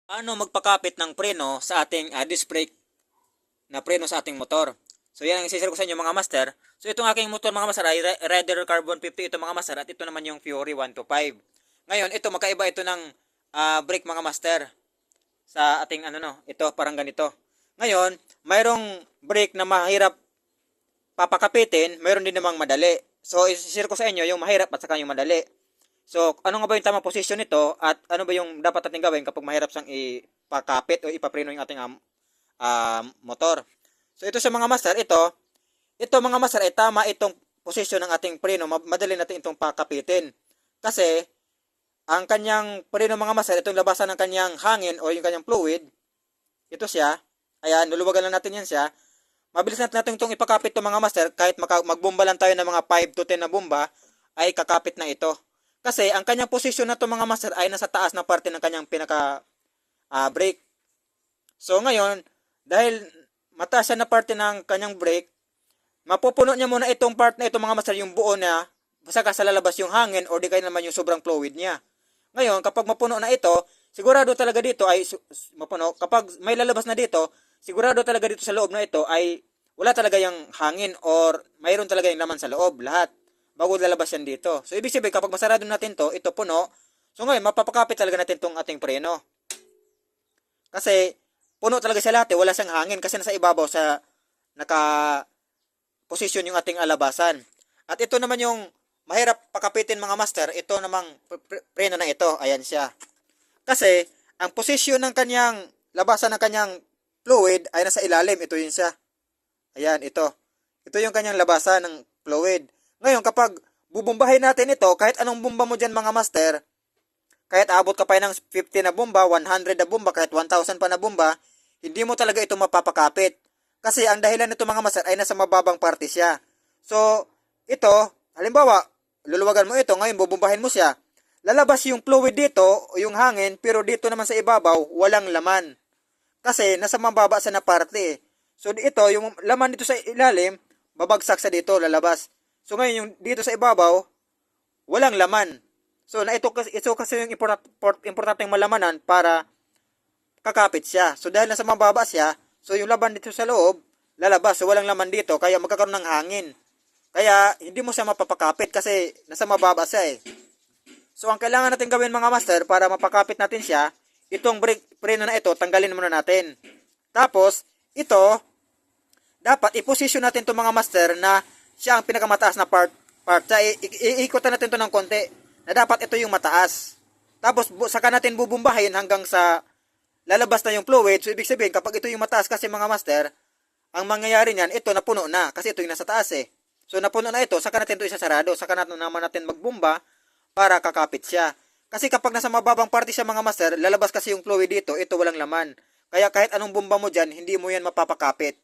Paano magpakapit ng preno sa ating disc brake na preno sa ating motor? So yan ang isishare ko sa inyo mga master. So itong aking motor mga master ay Rider Carbon 50 ito mga master at ito naman yung Fury 125. Ngayon ito magkaiba ito ng brake mga master sa ating ito parang ganito. Ngayon, mayroong brake na mahirap papakapitin, mayroon din namang madali. So isishare ko sa inyo yung mahirap at saka yung madali. So, ano nga ba yung tamang posisyon nito at ano ba yung dapat natin gawin kapag mahirap siyang ipakapit o ipapreno yung ating motor. So, ito sa mga master, ito mga master ay tama itong posisyon ng ating preno. Madali natin itong pakapitin. Kasi, ang kanyang preno mga master, itong labasan ng kanyang hangin o yung kanyang fluid, ito siya. Ayan, luluwagan lang natin yan siya. Mabilis natin itong ipakapit itong mga master, kahit magbomba lang tayo ng mga 5 to 10 na bomba, ay kakapit na ito. Kasi ang kanyang posisyon na to mga master ay nasa taas na parte ng kanyang pinaka brake. So ngayon, dahil mataas siya na parte ng kanyang brake, mapupuno niya muna itong part na ito mga master, yung buo na, saka sa lalabas yung hangin or di kaya naman yung sobrang fluid niya. Ngayon, kapag mapuno na ito, sigurado talaga dito ay mapuno. Kapag may lalabas na dito, sigurado talaga dito sa loob na ito ay wala talaga yung hangin or mayroon talaga yung laman sa loob, lahat bago lalabas yan dito. So, ibig sabihin, kapag masarado natin to, ito puno. So, ngayon, mapapakapit talaga natin tong ating preno. Kasi, puno talaga siya lahat. Wala siyang hangin kasi nasa ibabaw sa naka-posisyon yung ating alabasan. At ito naman yung mahirap pakapitin mga master. Ito namang preno na ito. Ayan siya. Kasi, ang posisyon ng kanyang labasan ng kanyang fluid ay nasa ilalim. Ito yun siya. Ayan, ito. Ito yung kanyang labasan ng fluid. Ngayon, kapag bubumbahin natin ito, kahit anong bomba mo dyan mga master, kahit abot ka pa ng 50 na bomba, 100 na bomba, kahit 1,000 pa na bomba, hindi mo talaga ito mapapakapit. Kasi ang dahilan nito mga master ay nasa mababang parte siya. So, ito, halimbawa, luluwagan mo ito, ngayon bubumbahin mo siya. Lalabas yung fluid dito, yung hangin, pero dito naman sa ibabaw, walang laman. Kasi nasa mababa sa na parte. So, ito, yung laman dito sa ilalim, babagsak sa dito, lalabas. So ngayon yung dito sa ibabaw, walang laman. So na ito kasi yung importanteng malamanan para kakapit siya. So dahil nasa mababa siya, so yung laban dito sa loob, lalabas. So walang laman dito, kaya magkakaroon ng hangin. Kaya hindi mo siya mapapakapit kasi nasa mababa siya eh. So ang kailangan natin gawin mga master para mapakapit natin siya, itong brake preno na ito, tanggalin muna natin. Tapos, ito, dapat iposisyon natin itong mga master na siya ang pinakamataas na part. Iikutan natin ito ng konti na dapat ito yung mataas. Tapos saka natin bubumbahin hanggang sa lalabas na yung fluid. So ibig sabihin kapag ito yung mataas kasi mga master, ang mangyayari niyan, ito napuno na kasi ito yung nasa taas eh. So napuno na ito, saka natin ito isasarado. Saka naman natin magbumba para kakapit siya. Kasi kapag nasa mababang parte siya mga master, lalabas kasi yung fluid dito, ito walang laman. Kaya kahit anong bomba mo dyan, hindi mo yan mapapakapit.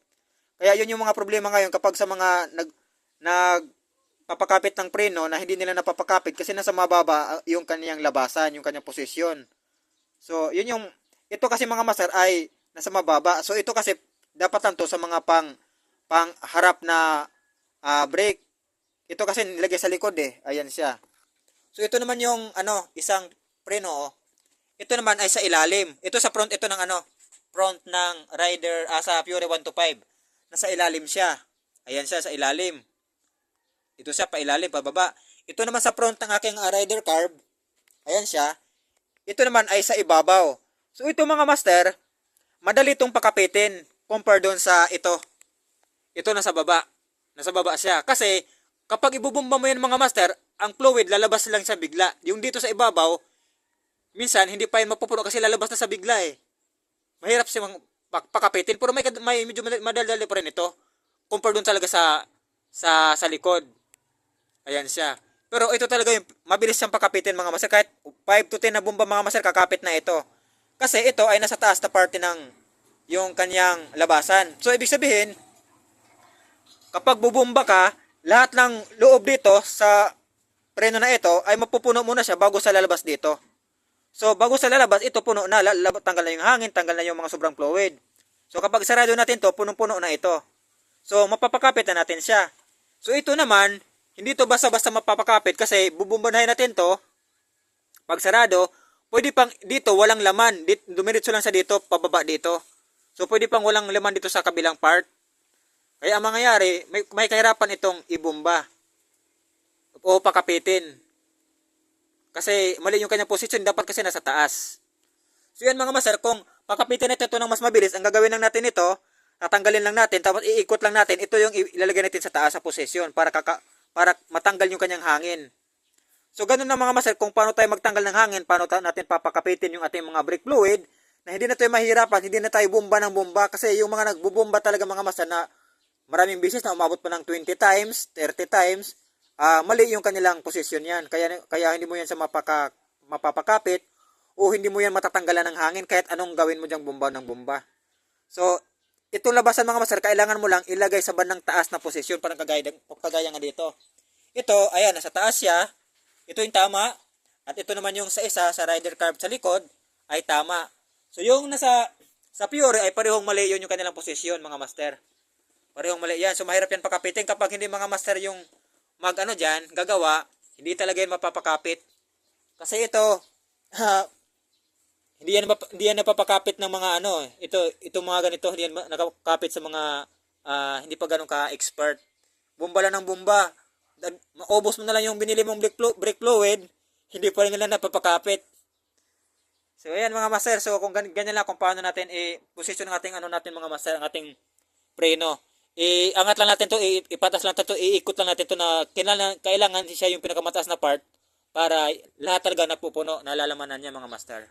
Kaya yun yung mga problema ngayon kapag sa mga nagpapakapit ng preno na hindi nila napapakapit kasi nasa mababa yung kanyang labasan, yung kanyang posisyon. So, yun yung, ito kasi mga master ay nasa mababa. So, ito kasi dapat lang to sa mga pang harap na brake. Ito kasi nilagay sa likod eh. Ayan siya. So, ito naman yung isang preno. Oh. Ito naman ay sa ilalim. Ito sa front, ito ng front ng Rider sa Fury 125. Nasa ilalim siya. Ayan siya sa ilalim. Ito siya pa ilalim, pababa. Ito naman sa front ng aking Rider Carb. Ayan siya. Ito naman ay sa ibabaw. So ito mga master, madali itong pakapitin compare doon sa ito. Ito nasa baba. Nasa baba siya. Kasi kapag ibubumba mo yan mga master, ang fluid lalabas lang sa bigla. Yung dito sa ibabaw, minsan hindi pa yan mapupuno kasi lalabas na sa bigla eh. Mahirap siyang pakapitin. Pero may medyo madaldali pa rin ito. Compare doon talaga sa likod. Ayan siya. Pero ito talaga yung mabilis siyang pakapitin mga master. Kahit 5 to 10 na bomba mga master, kakapit na ito. Kasi ito ay nasa taas na parte ng yung kanyang labasan. So ibig sabihin, kapag bubomba ka, lahat ng loob dito sa preno na ito ay mapupuno muna siya bago sa lalabas dito. So bago sa lalabas, ito puno na. Tanggal na yung hangin, tanggal na yung mga sobrang fluid. So kapag sarado natin to, punong-puno na ito. So mapapakapit na natin siya. So ito naman, hindi to basta-basta mapapakapit kasi bubumbahin natin to. Pag sarado, pwede pang dito walang laman. Dumiretso lang sa dito, pababa dito. So pwede pang walang laman dito sa kabilang part. Kaya ang mangyayari, may kahirapan itong ibumba o pakapitin. Kasi mali yung kanyang position, dapat kasi nasa taas. So yan mga master, kung pakapitin natin ito ng mas mabilis, ang gagawin lang natin ito, tatanggalin lang natin, tapos iikot lang natin, ito yung ilalagay natin sa taas sa position para matanggal yung kanyang hangin. So ganun na mga master, kung paano tayo magtanggal ng hangin, paano natin papakapitin yung ating mga brake fluid, na hindi na tayo mahirapan, hindi na tayo bomba ng bomba, kasi yung mga nagbubomba talaga mga master na maraming beses na umabot pa ng 20 times, 30 times, mali yung kanilang posisyon yan. Kaya hindi mo yan sa mapapakapit o hindi mo yan matatanggalan ng hangin kahit anong gawin mo diyang bomba ng bomba. So, itong labasan mga master, kailangan mo lang ilagay sa bandang taas na posisyon parang kagaya nga dito. Ito, ayan, nasa taas siya. Ito yung tama. At ito naman yung sa isa, sa rider curve sa likod, ay tama. So, yung sa Pure ay parehong mali yun yung kanilang posisyon mga master. Parehong mali yan. So, mahirap yan pakapitin kapag hindi mga master yung dyan, gagawa, hindi talaga yan mapapakapit. Kasi ito, hindi yan napapakapit ng mga ito mga ganito, hindi yan nakakapit sa mga hindi pa ganun ka-expert. Bomba lang ng bomba. Maubos mo na lang yung binili mong brake fluid, hindi pa rin nila napapakapit. So ayan mga master, so kung ganyan lang kung paano natin i-position ng ating natin mga master, ang ating preno. Iangat lang natin to, ipatas lang to, iikot lang natin to na kailangan siya yung pinakamataas na part para lahat talaga napupuno, nalalamanan niya mga master.